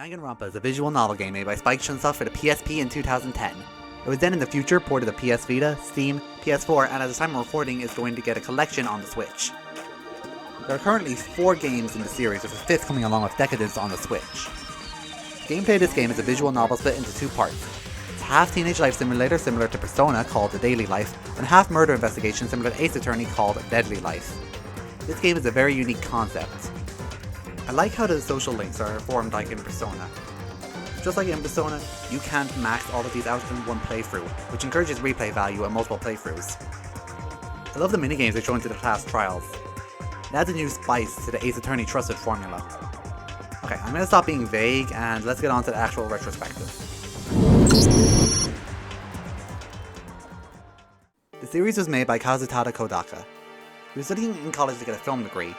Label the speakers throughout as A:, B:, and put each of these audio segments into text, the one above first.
A: Danganronpa is a visual novel game made by Spike Chunsoft for the PSP in 2010. It was then in the future ported to PS Vita, Steam, PS4, and at the time of recording is going to get a collection on the Switch. There are currently 4 games in the series, with the 5th coming along with Decadence on the Switch. Gameplay of this game is a visual novel split into 2 parts. It's half teenage life simulator similar to Persona called The Daily Life, and half murder investigation similar to Ace Attorney called Deadly Life. This game is a very unique concept. I like how the social links are formed like in Persona. Just like in Persona, you can't max all of these out in one playthrough, which encourages replay value and multiple playthroughs. I love the minigames they throw into the class trials. It adds a new spice to the Ace Attorney trusted formula. Okay, I'm gonna stop being vague and let's get on to the actual retrospective. The series was made by Kazutada Kodaka. He was studying in college to get a film degree.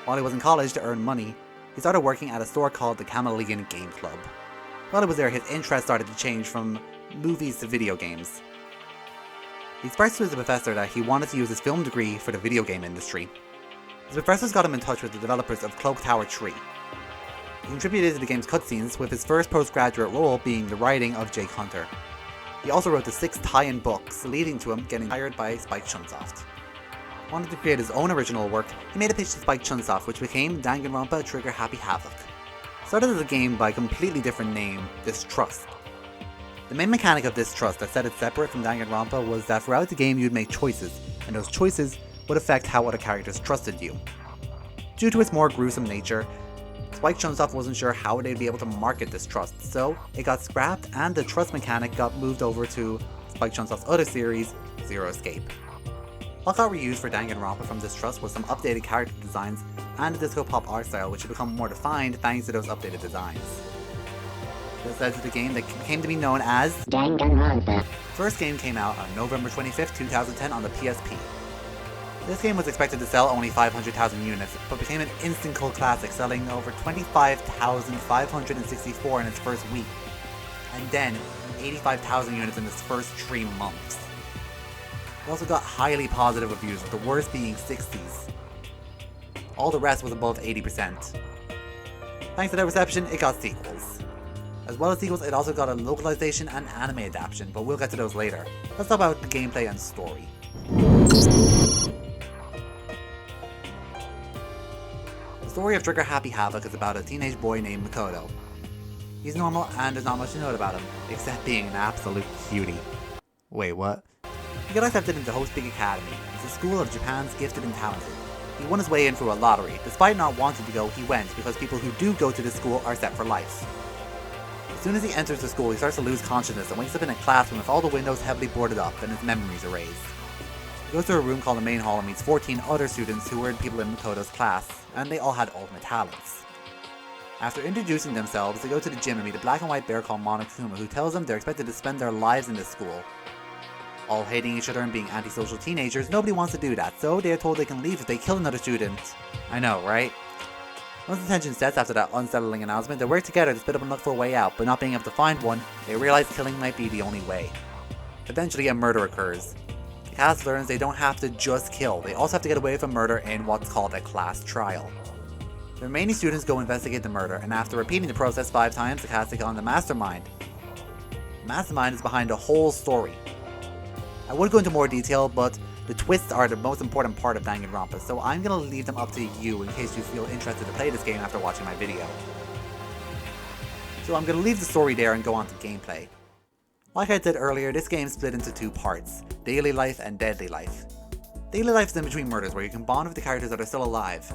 A: While he was in college to earn money, he started working at a store called the Chameleon Game Club. While he was there, his interest started to change from movies to video games. He expressed to his professor that he wanted to use his film degree for the video game industry. His professors got him in touch with the developers of Cloak Tower 3. He contributed to the game's cutscenes, with his first postgraduate role being the writing of Jake Hunter. He also wrote the 6 tie-in books, leading to him getting hired by Spike Chunsoft. Wanted to create his own original work, he made a pitch to Spike Chunsoft, which became Danganronpa Trigger Happy Havoc. Started as a game by a completely different name, Distrust. The main mechanic of Distrust that set it separate from Danganronpa was that throughout the game you'd make choices, and those choices would affect how other characters trusted you. Due to its more gruesome nature, Spike Chunsoft wasn't sure how they'd be able to market Distrust, so it got scrapped and the trust mechanic got moved over to Spike Chunsoft's other series, Zero Escape. What got reused for Danganronpa from Distrust was some updated character designs and the disco pop art style, which had become more defined thanks to those updated designs. This led to the game that came to be known as Danganronpa. First game came out on November 25th, 2010 on the PSP. This game was expected to sell only 500,000 units, but became an instant cult classic, selling over 25,564 in its first week, and then 85,000 units in its first 3 months. It also got highly positive reviews, with the worst being 60s. All the rest was above 80%. Thanks to that reception, it got sequels. As well as sequels, it also got a localization and anime adaptation, but we'll get to those later. Let's talk about the gameplay and story. The story of Trigger Happy Havoc is about a teenage boy named Makoto. He's normal and there's not much to note about him, except being an absolute cutie. Wait, what? He got accepted into Host Big Academy. It's a school of Japan's gifted and talented. He won his way in through a lottery. Despite not wanting to go, he went, because people who do go to this school are set for life. As soon as he enters the school, he starts to lose consciousness and wakes up in a classroom with all the windows heavily boarded up and his memories erased. He goes to a room called the main hall and meets 14 other students who were people in Makoto's class, and they all had ultimate talents. After introducing themselves, they go to the gym and meet a black and white bear called Monokuma, who tells them they're expected to spend their lives in this school. All hating each other and being antisocial teenagers, nobody wants to do that, so they are told they can leave if they kill another student. I know, right? Once the tension sets after that unsettling announcement, they work together to split up and look for a way out, but not being able to find one, they realize killing might be the only way. Eventually, a murder occurs. The cast learns they don't have to just kill, they also have to get away from murder in what's called a class trial. The remaining students go investigate the murder, and after repeating the process 5 times, the cast take on the mastermind. The mastermind is behind the whole story. I would go into more detail, but the twists are the most important part of Danganronpa, so I'm gonna leave them up to you in case you feel interested to play this game after watching my video. So I'm gonna leave the story there and go on to gameplay. Like I said earlier, this game is split into 2 parts, Daily Life and Deadly Life. Daily Life is in between murders, where you can bond with the characters that are still alive.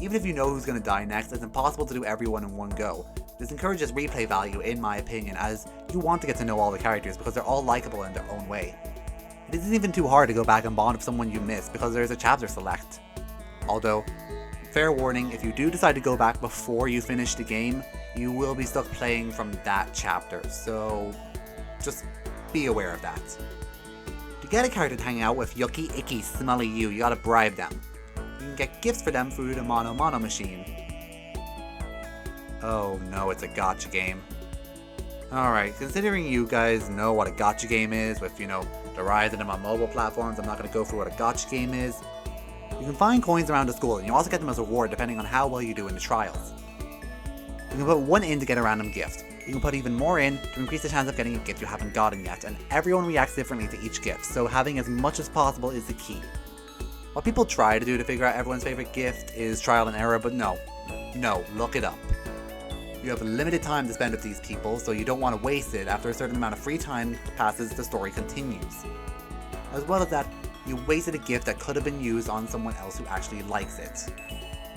A: Even if you know who's gonna die next, it's impossible to do everyone in one go. This encourages replay value in my opinion, as you want to get to know all the characters because they're all likable in their own way. It isn't even too hard to go back and bond with someone you missed because there's a chapter select. Although, fair warning, if you do decide to go back before you finish the game, you will be stuck playing from that chapter, so just be aware of that. To get a character to hang out with yucky, icky, smelly you gotta bribe them. You can get gifts for them through the Mono machine. Oh no, it's a gacha game. Alright, considering you guys know what a gacha game is, with, the rise of them on mobile platforms, I'm not going to go through what a gacha game is. You can find coins around the school, and you also get them as a reward depending on how well you do in the trials. You can put 1 in to get a random gift. You can put even more in to increase the chance of getting a gift you haven't gotten yet, and everyone reacts differently to each gift, so having as much as possible is the key. What people try to do to figure out everyone's favourite gift is trial and error, but no, look it up. You have a limited time to spend with these people, so you don't want to waste it. After a certain amount of free time passes, the story continues. As well as that, you wasted a gift that could have been used on someone else who actually likes it.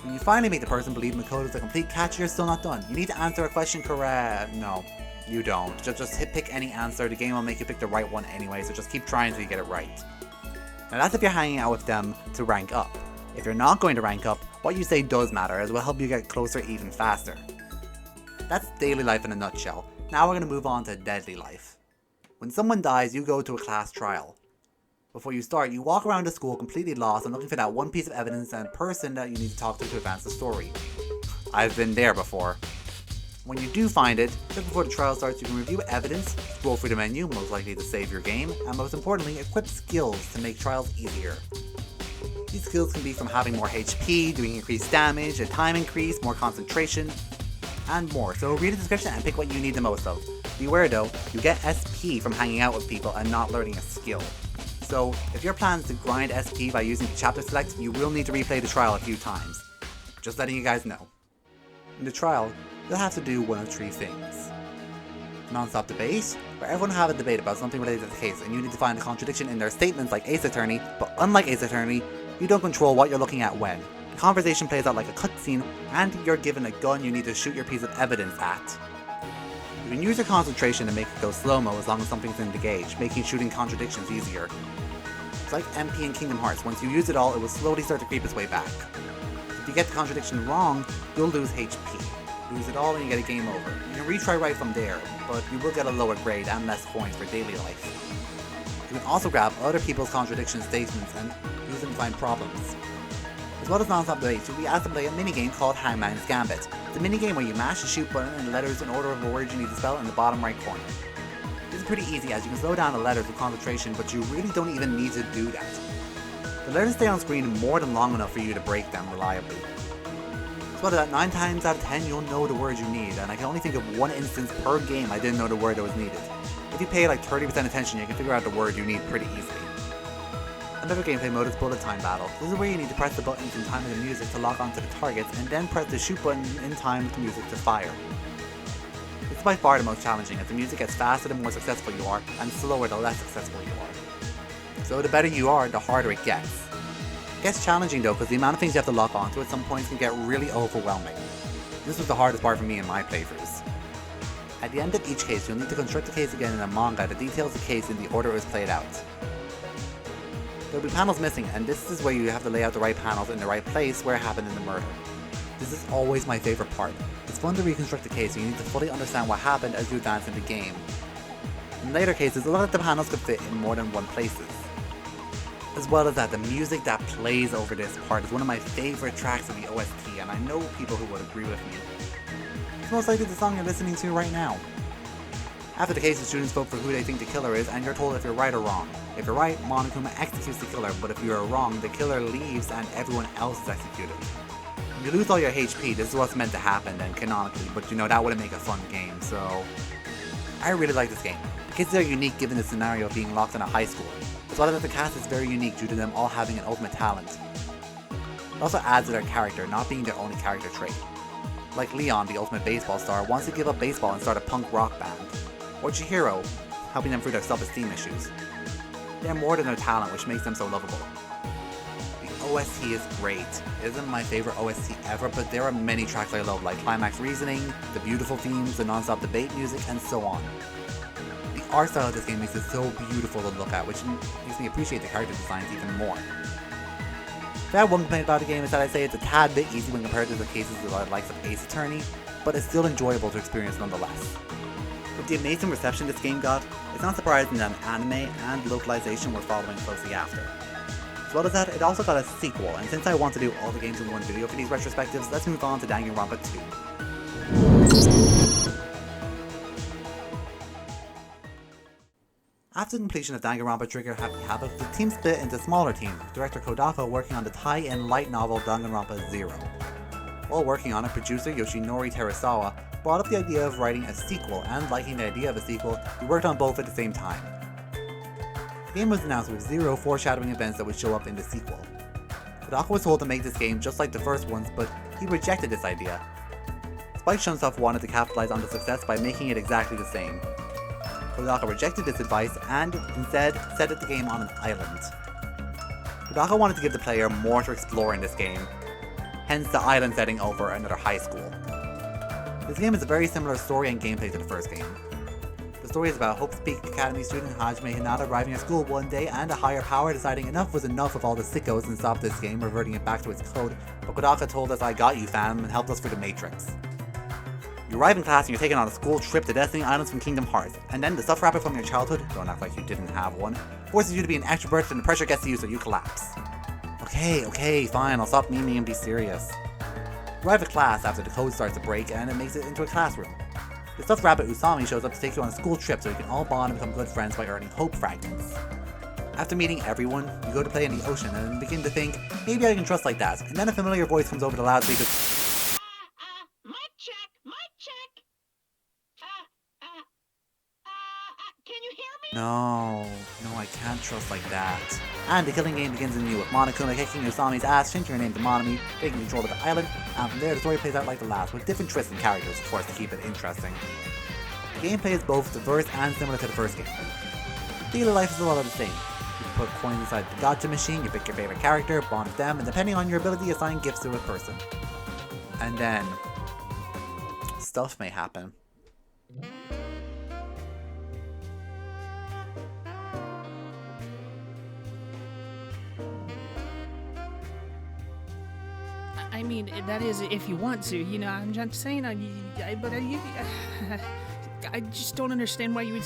A: When you finally make the person believe in the code is a complete catch, you're still not done. You need to answer a question correct. No, you don't. Just pick any answer. The game will make you pick the right one anyway, so just keep trying until you get it right. Now that's if you're hanging out with them to rank up. If you're not going to rank up, what you say does matter, as will help you get closer even faster. That's daily life in a nutshell. Now we're going to move on to deadly life. When someone dies, you go to a class trial. Before you start, you walk around the school completely lost and looking for that one piece of evidence and person that you need to talk to advance the story. I've been there before. When you do find it, just before the trial starts, you can review evidence, scroll through the menu, most likely to save your game, and most importantly, equip skills to make trials easier. These skills can be from having more HP, doing increased damage, a time increase, more concentration, and more, so read the description and pick what you need the most of. Beware though, you get SP from hanging out with people and not learning a skill. So, if your plan is to grind SP by using the chapter select, you will need to replay the trial a few times. Just letting you guys know. In the trial, you'll have to do one of 3 things. Non-stop debate, where everyone will have a debate about something related to the case, and you need to find a contradiction in their statements like Ace Attorney, but unlike Ace Attorney, you don't control what you're looking at when. The conversation plays out like a cutscene, and you're given a gun you need to shoot your piece of evidence at. You can use your concentration to make it go slow-mo as long as something's in the gauge, making shooting contradictions easier. It's like MP in Kingdom Hearts, once you use it all, it will slowly start to creep its way back. If you get the contradiction wrong, you'll lose HP. Lose it all and you get a game over. You can retry right from there, but you will get a lower grade and less points for daily life. You can also grab other people's contradiction statements and use them to find problems. As well as non-stop debates, you'll be asked to play a minigame called Highman's Gambit. It's a minigame where you mash the shoot button and the letters in order of the words you need to spell in the bottom right corner. This is pretty easy as you can slow down the letters with concentration, but you really don't even need to do that. The letters stay on screen more than long enough for you to break them reliably. As well as that, 9 times out of 10 you'll know the words you need, and I can only think of 1 instance per game I didn't know the word that was needed. If you pay like 30% attention, you can figure out the word you need pretty easily. Another gameplay mode is bullet time battle. This is where you need to press the buttons in time with the music to lock onto the targets, and then press the shoot button in time with the music to fire. This is by far the most challenging, as the music gets faster the more successful you are, and slower the less successful you are. So the better you are, the harder it gets. It gets challenging though, because the amount of things you have to lock onto at some points can get really overwhelming. This was the hardest part for me in my playthroughs. At the end of each case, you'll need to construct the case again in a manga that details the case in the order it was played out. There will be panels missing, and this is where you have to lay out the right panels in the right place where it happened in the murder. This is always my favorite part. It's fun to reconstruct the case, so you need to fully understand what happened as you advance in the game. In later cases, a lot of the panels could fit in more than one places. As well as that, the music that plays over this part is one of my favorite tracks of the OST, and I know people who would agree with me. It's most likely the song you're listening to right now. After the case, the students vote for who they think the killer is, and you're told if you're right or wrong. If you're right, Monokuma executes the killer, but if you are wrong, the killer leaves and everyone else is executed. If you lose all your HP, this is what's meant to happen then canonically, but you know, that wouldn't make a fun game, so... I really like this game. The kids are unique given the scenario of being locked in a high school, as well as the cast is very unique due to them all having an ultimate talent. It also adds to their character, not being their only character trait. Like Leon, the ultimate baseball star, wants to give up baseball and start a punk rock band. Or Chihiro, helping them through their self-esteem issues. They're more than their talent, which makes them so lovable. The OST is great. It isn't my favorite OST ever, but there are many tracks I love, like Climax Reasoning, the beautiful themes, the non-stop debate music, and so on. The art style of this game makes it so beautiful to look at, which makes me appreciate the character designs even more. If I have one complaint about the game, is that I say it's a tad bit easy when compared to the cases of the likes of Ace Attorney, but it's still enjoyable to experience nonetheless. With the amazing reception this game got, it's not surprising that an anime and localization were following closely after. As well as that, it also got a sequel, and since I want to do all the games in one video for these retrospectives, let's move on to Danganronpa 2. After the completion of Danganronpa Trigger Happy Havoc, the team split into smaller teams, with director Kodaka working on the tie-in light novel Danganronpa 0. While working on it, producer Yoshinori Terasawa brought up the idea of writing a sequel, and liking the idea of a sequel, we worked on both at the same time. The game was announced with zero foreshadowing events that would show up in the sequel. Kodaka was told to make this game just like the first ones, but he rejected this idea. Spike Chunsoft wanted to capitalize on the success by making it exactly the same. Kodaka rejected this advice and instead set the game on an island. Kodaka wanted to give the player more to explore in this game, hence the island setting over another high school. This game is a very similar story and gameplay to the first game. The story is about Hope's Peak Academy student Hajime Hinata arriving at school one day and a higher power deciding enough was enough of all the sickos and stopped this game, reverting it back to its code, but Kodaka told us "I got you fam" and helped us through the Matrix. You arrive in class and you're taken on a school trip to Destiny Islands from Kingdom Hearts, and then the stuff rabbit from your childhood, don't act like you didn't have one, forces you to be an extrovert and the pressure gets to you so you collapse. Okay, fine, I'll stop memeing and be serious. You arrive at class after the code starts to break and it makes it into a classroom. The stuffed rabbit Usami shows up to take you on a school trip so you can all bond and become good friends by earning hope fragments. After meeting everyone, you go to play in the ocean and begin to think, maybe I can trust like that, and then a familiar voice comes over the loudspeaker.
B: Can you hear me?
A: No, I can't trust like that. And the killing game begins anew with Monokuma kicking Usami's ass, changing her name to Monami, taking control of the island, and from there the story plays out like the last, with different twists and characters, of course, to keep it interesting. The gameplay is both diverse and similar to the first game. Daily life is a lot of the same. You put coins inside the gacha machine, you pick your favorite character, bond with them, and depending on your ability, assign gifts to a person. And then, stuff may happen.
C: I mean, that is if you want to, you know, I'm just saying, I just don't understand why you would...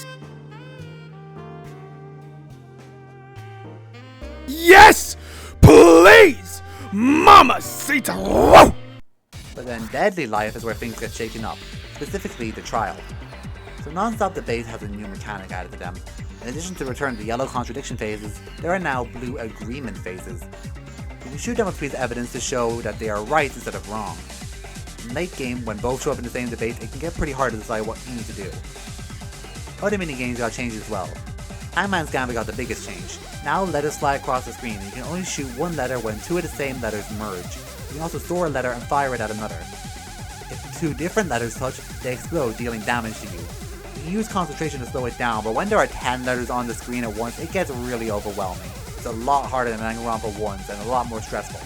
D: Yes! Please! Mamacita! Whoa!
A: But then Deadly Life is where things get shaken up, specifically the trial. So non-stop debate has a new mechanic added to them. In addition to return to yellow contradiction phases, there are now blue agreement phases. You can shoot them with evidence to show that they are right instead of wrong. In late game, when both show up in the same debate, it can get pretty hard to decide what you need to do. Other minigames got changed as well. Highman's Gambit got the biggest change. Now letters fly across the screen and you can only shoot one letter when two of the same letters merge. You can also store a letter and fire it at another. If two different letters touch, they explode, dealing damage to you. You can use concentration to slow it down, but when there are 10 letters on the screen at once, it gets really overwhelming. It's a lot harder than Danganronpa 1's and a lot more stressful.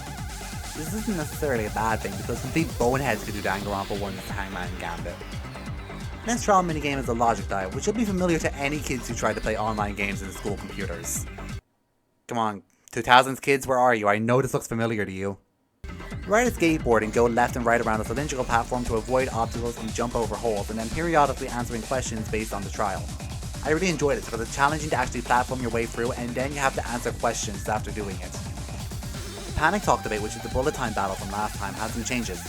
A: This isn't necessarily a bad thing because complete boneheads could do Danganronpa 1's Hangman Gambit. Next trial minigame is the logic dive, which will be familiar to any kids who try to play online games in school computers. Come on, 2000s kids, where are you? I know this looks familiar to you. Ride a skateboard and go left and right around a cylindrical platform to avoid obstacles and jump over holes, and then periodically answering questions based on the trial. I really enjoyed it because it's challenging to actually platform your way through and then you have to answer questions after doing it. The Panic Talk debate, which is the bullet time battle from last time, has some changes.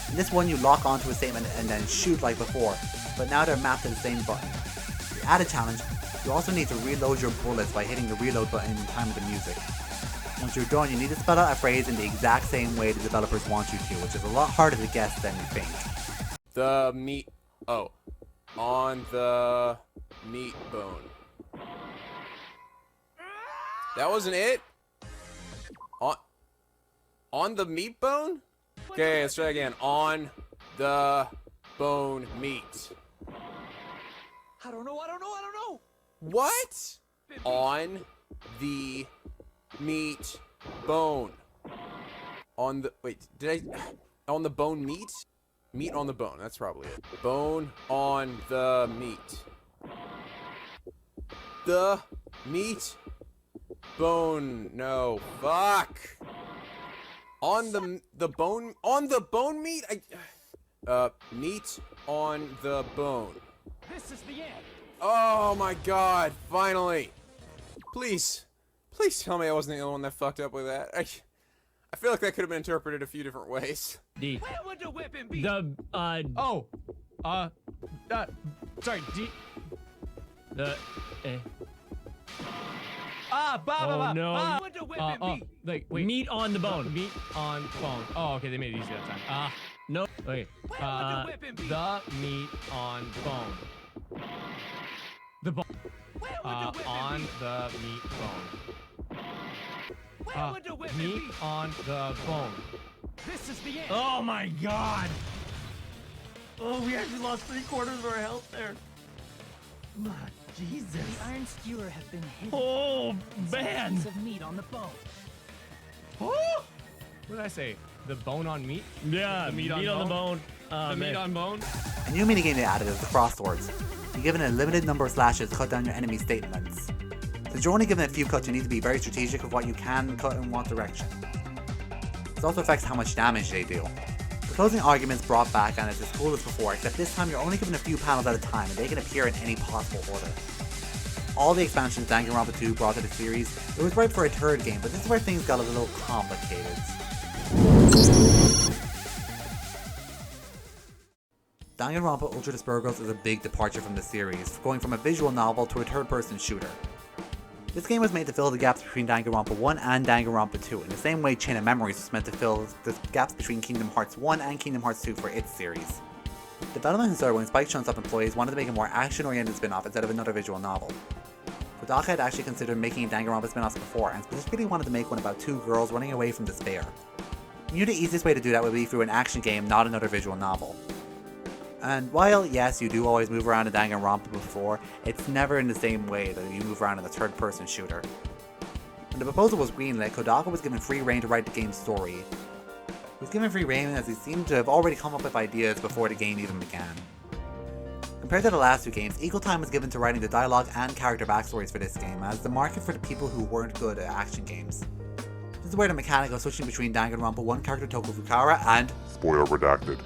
A: In this one you lock onto a statement and then shoot like before, but now they're mapped to the same button. The added challenge, you also need to reload your bullets by hitting the reload button in time with the music. Once you're done, you need to spell out a phrase in the exact same way the developers want you to, which is a lot harder to guess than you think.
D: On the meat bone. That wasn't it? On the meat bone? Okay, let's try again. On the bone meat.
B: I don't know.
D: What? On the meat bone. On the, wait, on the bone meat? Meat on the bone, that's probably it. Bone on the meat. The meat bone, no, fuck. On the bone meat? Meat on the bone.
B: This is the end.
D: Oh my god, finally. Please tell me I wasn't the only one that fucked up with that. I feel like that could have been interpreted a few different ways.
B: Where would the weapon be?
C: Sorry,
B: Oh
C: no.
B: Where would the weapon be?
C: Wait, meat on the bone. Meat on bone. Oh, okay, they made it easy that time.
E: No, wait.
B: Where would the whipping be?
E: The meat on bone. The bone.
B: Where would the whipping
E: On
B: be?
E: the meat bone.
B: Where would the whipping
E: Meat
B: be?
E: on the bone.
B: This is the end.
F: Oh my god! Oh, we actually lost 3/4 of our health there. Ah, Jesus.
B: The iron skewer has been hidden.
F: Oh, man.
B: Piece of meat on the bone.
F: Oh!
E: What did I say? The bone on meat?
F: Yeah,
E: The meat on
F: the
E: bone?
F: bone.
E: The meat on bone?
A: A new minigame they added is the Crosswords. You're given a limited number of slashes to cut down your enemy state lengths. Since you're only given a few cuts, you need to be very strategic with what you can cut in what direction. This also affects how much damage they deal. The closing argument's brought back and it's as cool as before, except this time you're only given a few panels at a time and they can appear in any possible order. All the expansions Danganronpa 2 brought to the series, it was right for a third game, but this is where things got a little complicated. Danganronpa Ultra Dispergos is a big departure from the series, going from a visual novel to a third-person shooter. This game was made to fill the gaps between Danganronpa 1 and Danganronpa 2, in the same way Chain of Memories was meant to fill the gaps between Kingdom Hearts 1 and Kingdom Hearts 2 for its series. Development started when Spike Chunsoft employees wanted to make a more action-oriented spin-off instead of another visual novel. Kodaka had actually considered making Danganronpa spin-offs before, and specifically wanted to make one about two girls running away from despair. He knew the easiest way to do that would be through an action game, not another visual novel. And while, yes, you do always move around in Danganronpa before, it's never in the same way that you move around in a third-person shooter. When the proposal was greenlit, Kodaka was given free reign to write the game's story. He was given free reign as he seemed to have already come up with ideas before the game even began. Compared to the last two games, equal time was given to writing the dialogue and character backstories for this game, as the market for the people who weren't good at action games. This is where the mechanic of switching between Danganronpa 1 character Toko Fukara and
G: Spoiler redacted.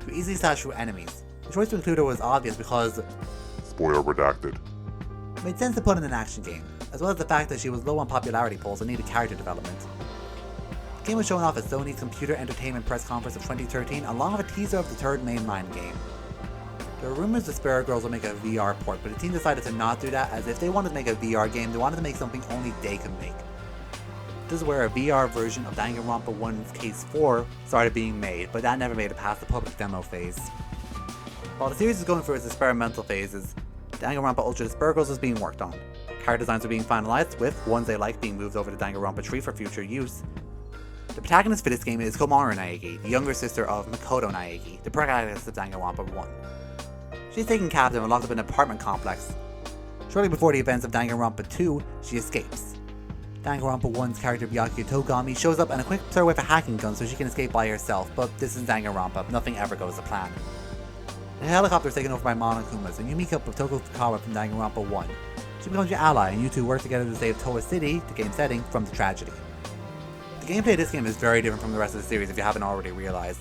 A: to easily slash through enemies. The choice to include her was obvious because
G: Spoiler redacted.
A: it made sense to put in an action game, as well as the fact that she was low on popularity polls and needed character development. The game was shown off at Sony's Computer Entertainment Press Conference of 2013, along with a teaser of the third mainline game. There were rumors the Spare Girls would make a VR port, but the team decided to not do that, as if they wanted to make a VR game, they wanted to make something only they could make. This is where a VR version of Danganronpa 1's Case 4 started being made, but that never made it past the public demo phase. While the series is going through its experimental phases, Danganronpa Ultra Dispergos was being worked on. Character designs were being finalized, with ones they like being moved over to Danganronpa 3 for future use. The protagonist for this game is Komaru Naegi, the younger sister of Makoto Naegi, the protagonist of Danganronpa 1. She's taken captive and locked up in an apartment complex. Shortly before the events of Danganronpa 2, she escapes. Danganronpa 1's character Byakuya Togami shows up and equips her with a hacking gun so she can escape by herself, but this is Danganronpa, nothing ever goes to plan. The helicopter is taken over by Monokumas, and you meet up with Toko Fukawa from Danganronpa 1. She becomes your ally, and you two work together to save Toa City, the game setting, from the tragedy. The gameplay of this game is very different from the rest of the series if you haven't already realized.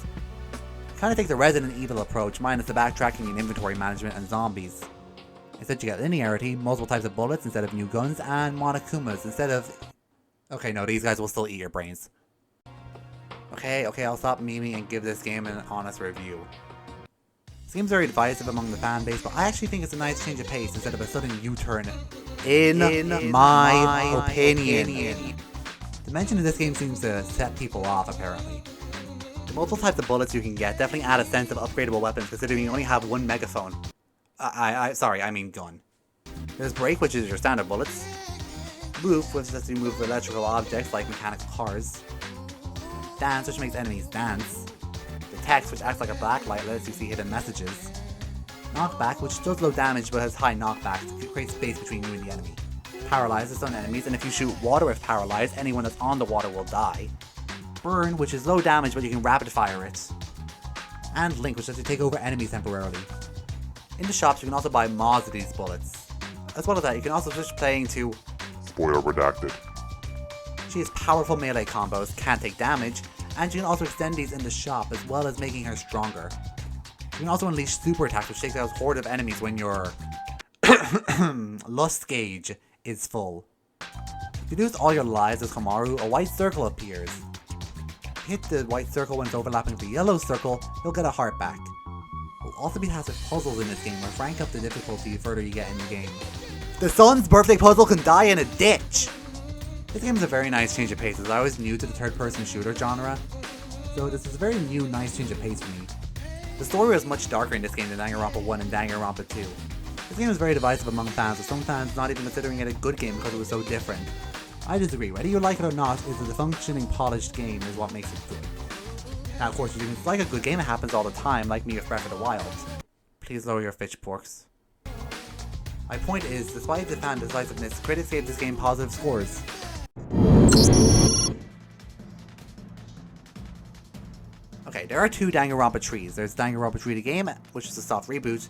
A: It kinda takes a Resident Evil approach, minus the backtracking and inventory management and zombies. Instead you get linearity, multiple types of bullets instead of new guns, and Monokumas instead of... Okay, no, these guys will still eat your brains. Okay, I'll stop memeing and give this game an honest review. This game's very divisive among the fan base, but I actually think it's a nice change of pace instead of a sudden U-turn, in my opinion. The mention of this game seems to set people off, apparently. The multiple types of bullets you can get definitely add a sense of upgradable weapons, considering you only have one megaphone. I mean gun. There's Break, which is your standard bullets. Move, which lets you move electrical objects like mechanical cars. Dance, which makes enemies dance. Detect, which acts like a blacklight, lets you see hidden messages. Knockback, which does low damage but has high knockback to create space between you and the enemy. Paralyzes some enemies, and if you shoot water with Paralyze, anyone that's on the water will die. Burn, which is low damage but you can rapid fire it. And Link, which lets you take over enemies temporarily. In the shops, you can also buy mods of these bullets. As well as that, you can also switch playing to
G: Spoiler redacted.
A: She has powerful melee combos, can't take damage, and you can also extend these in the shop as well as making her stronger. You can also unleash super attacks, which takes out a horde of enemies when your lust gauge is full. If you lose all your lives as Komaru, a white circle appears. Hit the white circle when it's overlapping with the yellow circle, you'll get a heart back. There'll also be tasked with puzzles in this game, which rank up the difficulty the further you get in the game. The son's birthday puzzle can die in a ditch! This game is a very nice change of pace, as I was new to the third-person shooter genre. so this is a very new, nice change of pace for me. The story was much darker in this game than Danganronpa 1 and Danganronpa 2. This game was very divisive among fans, with some fans not even considering it a good game because it was so different. I disagree, whether you like it or not, is that the functioning, polished game is what makes it good. Now of course, if you dislike a good game, it happens all the time, like me with Breath of the Wild. Please lower your pitchforks. My point is, despite the fan decisiveness, critics gave this game positive scores. Okay, there are two Danganronpa trees. There's Danganronpa 3 the game, which is a soft reboot,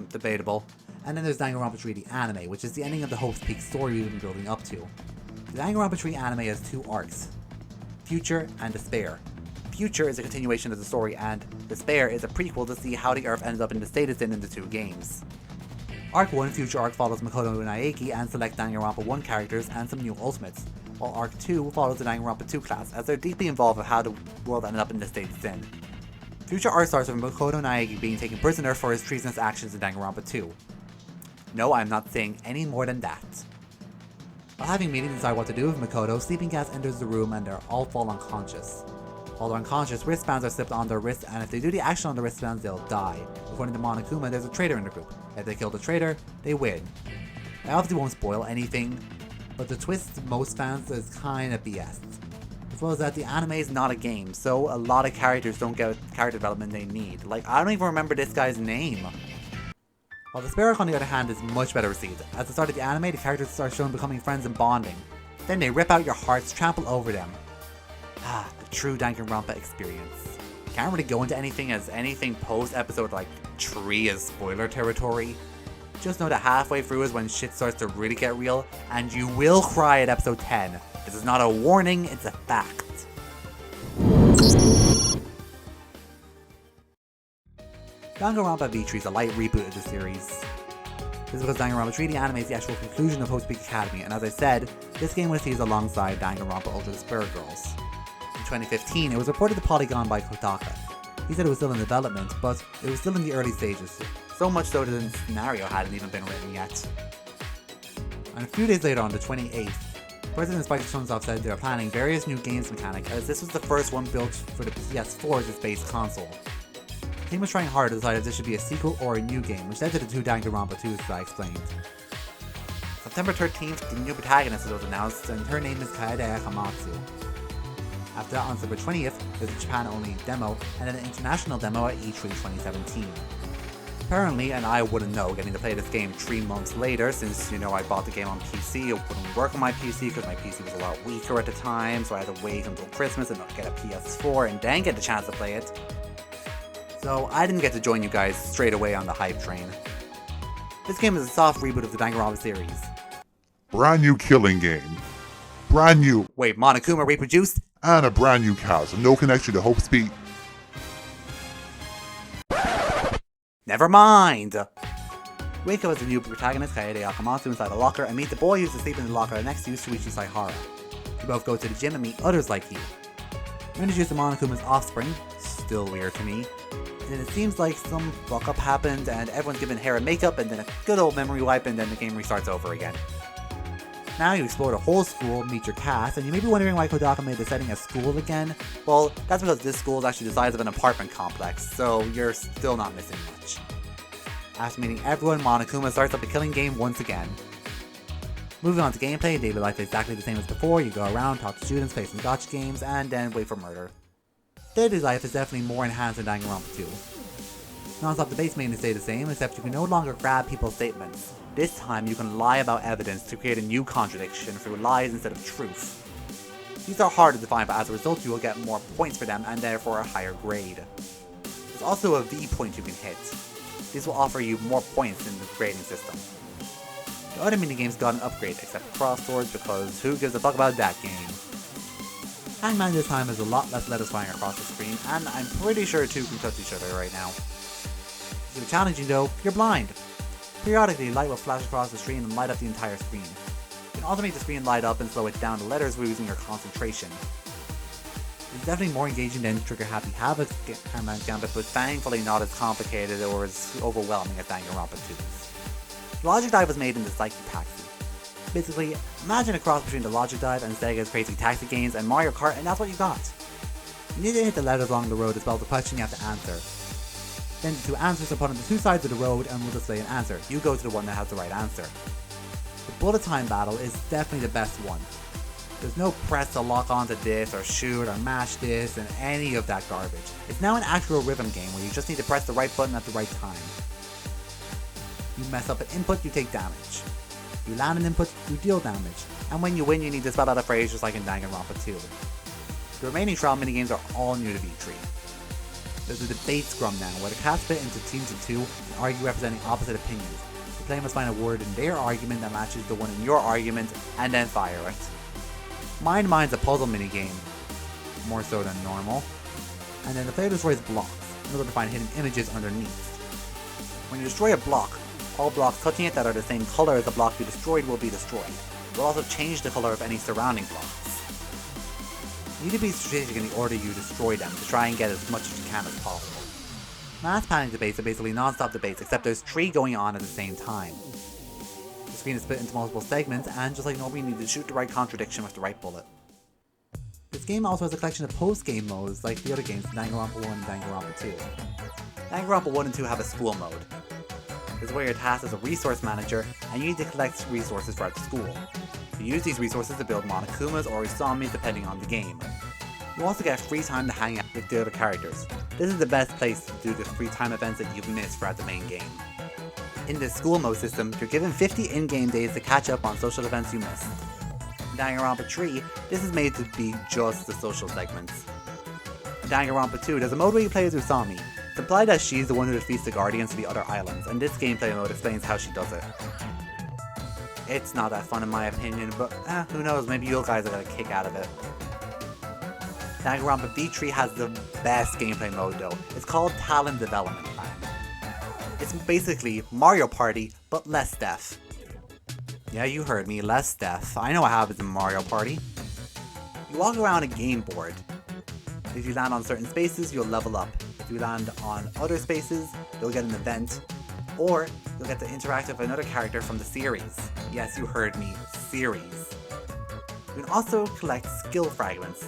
A: debatable, and then there's Danganronpa 3 the anime, which is the ending of the Hope's Peak story we've been building up to. The Danganronpa 3 anime has two arcs, Future and Despair. Future is a continuation of the story, and Despair is a prequel to see how the Earth ended up in the state it's in the two games. Arc 1, Future Arc, follows Makoto Naegi and select Danganronpa 1 characters and some new ultimates, while Arc 2 follows the Danganronpa 2 class, as they're deeply involved with how the world ended up in the state it's in. Future Arc starts with Makoto Naegi being taken prisoner for his treasonous actions in Danganronpa 2. No, I'm not saying any more than that. While having meetings to decide what to do with Makoto, sleeping gas enters the room and they all fall unconscious. While they're unconscious, wristbands are slipped on their wrists, and if they do the action on the wristbands, they'll die. According to Monokuma, there's a traitor in the group. If they kill the traitor, they win. I obviously won't spoil anything, but the twist to most fans is kinda BS. As well as that the anime is not a game, so a lot of characters don't get character development they need. Like, I don't even remember this guy's name. While the Despair Arc, on the other hand, is much better received. At the start of the anime, the characters start showing becoming friends and bonding. Then they rip out your hearts, trample over them. Ah, the true Danganronpa experience. Can't really go into anything as anything post-episode like 3 is spoiler territory. Just know that halfway through is when shit starts to really get real, and you will cry at episode 10. This is not a warning, it's a fact. Danganronpa V3 is a light reboot of the series. This is because Danganronpa 3 the anime is the actual conclusion of Hope's Peak Academy, and as I said, this game was teased alongside Danganronpa Ultra the Spirit Girls. In 2015, it was reported to Polygon by Kodaka. He said it was still in development, but it was still in the early stages, so much so that the scenario hadn't even been written yet. And a few days later, on the 28th, President Spike Chunsoft said they are planning various new games mechanics, as this was the first one built for the PS4 as its base console. The team was trying hard to decide if this should be a sequel or a new game, which led to the two Danganronpa 2s that I explained. September 13th, the new protagonist was announced, and her name is Kaede Hamamatsu. After that, on September 20th, there's a Japan-only demo, and then an international demo at E3 2017. Apparently, and I wouldn't know, getting to play this game 3 months later, since, you know, I bought the game on PC, it wouldn't work on my PC because my PC was a lot weaker at the time, so I had to wait until Christmas and get a PS4 and then get the chance to play it. So I didn't get to join you guys straight away on the hype train. This game is a soft reboot of the Danganronpa series.
G: Brand new killing game. Brand new.
A: Wait, Monokuma reproduced?
G: And a brand new cast. No connection to Hope's Peak.
A: Never mind! Wake up as the new protagonist, Kaede Akamatsu, inside a locker and meet the boy who's asleep in the locker next to you, Shuichi Saihara. You both go to the gym and meet others like you. You're introduced to Monokuma's offspring, still weird to me. And then it seems like some fuck up happened and everyone's given hair and makeup and then a good old memory wipe and then the game restarts over again. Now you explore the whole school, meet your cast, and you may be wondering why Kodaka made the setting a school again. Well, that's because this school is actually the size of an apartment complex, so you're still not missing much. After meeting everyone, Monokuma starts up the killing game once again. Moving on to gameplay, daily life is exactly the same as before. You go around, talk to students, play some gotcha games, and then wait for murder. Daily life is definitely more enhanced than Danganronpa 2. Non-stop debates mainly stay the same, except you can no longer grab people's statements. This time you can lie about evidence to create a new contradiction through lies instead of truth. These are harder to find, but as a result you will get more points for them and therefore a higher grade. There's also a V point you can hit. This will offer you more points in the grading system. The other minigames got an upgrade, except Crosswords, because who gives a fuck about that game? Hangman this time is a lot less letters flying across the screen, and I'm pretty sure two can touch each other right now. To be challenging though, you're blind. Periodically, light will flash across the screen and light up the entire screen. You can also make the screen light up and slow it down to letters losing your concentration. It's definitely more engaging than trigger-happy Havoc and Gambit, but thankfully not as complicated or as overwhelming as Danganronpa 2's. The Logic Dive was made in the Psyche Taxi. Basically, imagine a cross between the Logic Dive and Sega's Crazy Taxi games and Mario Kart, and that's what you got. You need to hit the letters along the road to spell the question you have to answer. Then the two answers are put on the two sides of the road and will display an answer. You go to the one that has the right answer. The bullet time battle is definitely the best one. There's no press to lock onto this or shoot or mash this and any of that garbage. It's now an actual rhythm game where you just need to press the right button at the right time. You mess up an input, you take damage. You land an input, you deal damage. And when you win, you need to spell out a phrase just like in Danganronpa 2. The remaining trial minigames are all new to V3. There's a debate scrum now where the cast split into teams of two and argue representing opposite opinions. The player must find a word in their argument that matches the one in your argument and then fire it. Mind Mind's a puzzle minigame, more so than normal. And then the player destroys blocks in order to find hidden images underneath. When you destroy a block, all blocks touching it that are the same color as the block you destroyed will be destroyed. It will also change the color of any surrounding blocks. You need to be strategic in the order you destroy them to try and get as much as you can as possible. Mass panic debates are basically non-stop debates, except there's 3 going on at the same time. The screen is split into multiple segments, and just like normal, you need to shoot the right contradiction with the right bullet. This game also has a collection of post-game modes like the other games, Danganronpa 1 and Danganronpa 2. Danganronpa 1 and 2 have a school mode. This is where you're tasked as a resource manager, and you need to collect resources throughout the school. You use these resources to build Monokumas or Usamis depending on the game. You also get free time to hang out with the other characters. This is the best place to do the free time events that you've missed throughout the main game. In this school mode system, you're given 50 in-game days to catch up on social events you missed. In Danganronpa 3, this is made to be just the social segments. In Danganronpa 2, there's a mode where you play as Usami. It's implied that she's the one who defeats the Guardians to the other islands, and this gameplay mode explains how she does it. It's not that fun in my opinion, but who knows, maybe you guys will get a kick out of it. Danganronpa V3 has the best gameplay mode though. It's called Talent Development Plan. It's basically Mario Party, but less death. Yeah, you heard me, less death. I know what happens in Mario Party. You walk around a game board. If you land on certain spaces, you'll level up. If you land on other spaces, you'll get an event. Or, you'll get to interact with another character from the series. Yes, you heard me, series. You can also collect skill fragments.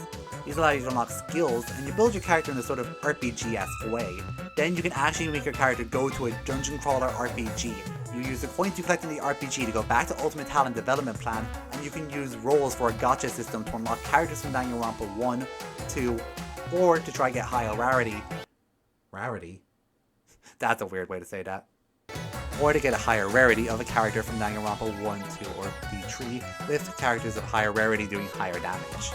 A: These allow you to unlock skills, and you build your character in a sort of RPG-esque way. Then you can actually make your character go to a dungeon crawler RPG. You use the points you collect in the RPG to go back to Ultimate Talent Development Plan, and you can use roles for a gacha system to unlock characters from Danganronpa 1, 2, or to try get higher rarity. Rarity? That's a weird way to say that. Or to get a higher rarity of a character from Danganronpa 1, 2, or V3, with characters of higher rarity doing higher damage.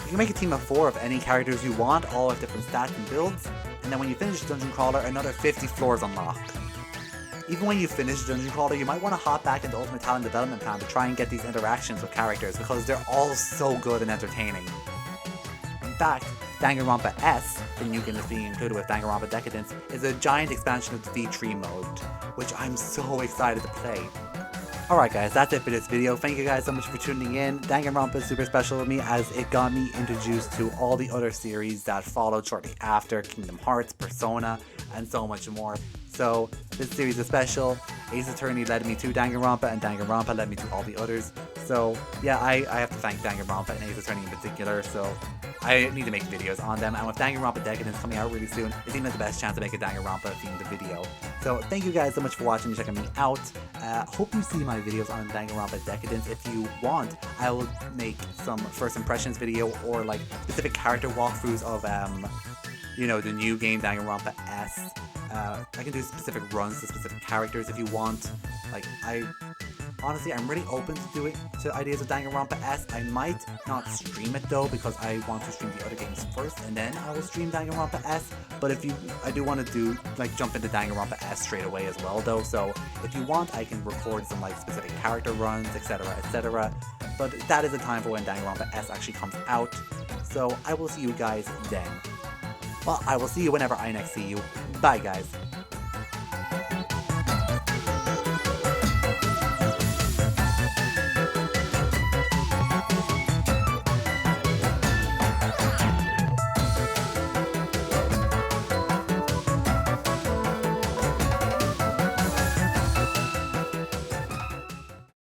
A: You can make a team of 4 of any characters you want, all with different stats and builds, and then when you finish Dungeon Crawler, another 50 floors unlock. Even when you finish Dungeon Crawler, you might want to hop back into Ultimate Talent Development Plan to try and get these interactions with characters, because they're all so good and entertaining. In fact, Danganronpa S, the new game that's being included with Danganronpa Decadence, is a giant expansion of the V3 mode, which I'm so excited to play. Alright guys, that's it for this video. Thank you guys so much for tuning in. Danganronpa is super special to me as it got me introduced to all the other series that followed shortly after, Kingdom Hearts, Persona, and so much more. So, this series is special. Ace Attorney led me to Danganronpa, and Danganronpa led me to all the others. So, yeah, I have to thank Danganronpa and Ace Attorney in particular, so I need to make videos on them. And with Danganronpa Decadence coming out really soon, it seems like the best chance to make a Danganronpa themed video. So, thank you guys so much for watching and checking me out. Hope you see my videos on Danganronpa Decadence. If you want, I will make some first impressions video or like specific character walkthroughs of the new game Danganronpa S. I can do specific runs to specific characters if you want. Honestly, I'm really open to ideas of Danganronpa S. I might not stream it though, because I want to stream the other games first, and then I will stream Danganronpa S. But I do want to jump into Danganronpa S straight away as well though. So if you want, I can record some specific character runs, etc., etc. But that is the time for when Danganronpa S actually comes out. So I will see you guys then. Well, I will see you whenever I next see you. Bye guys.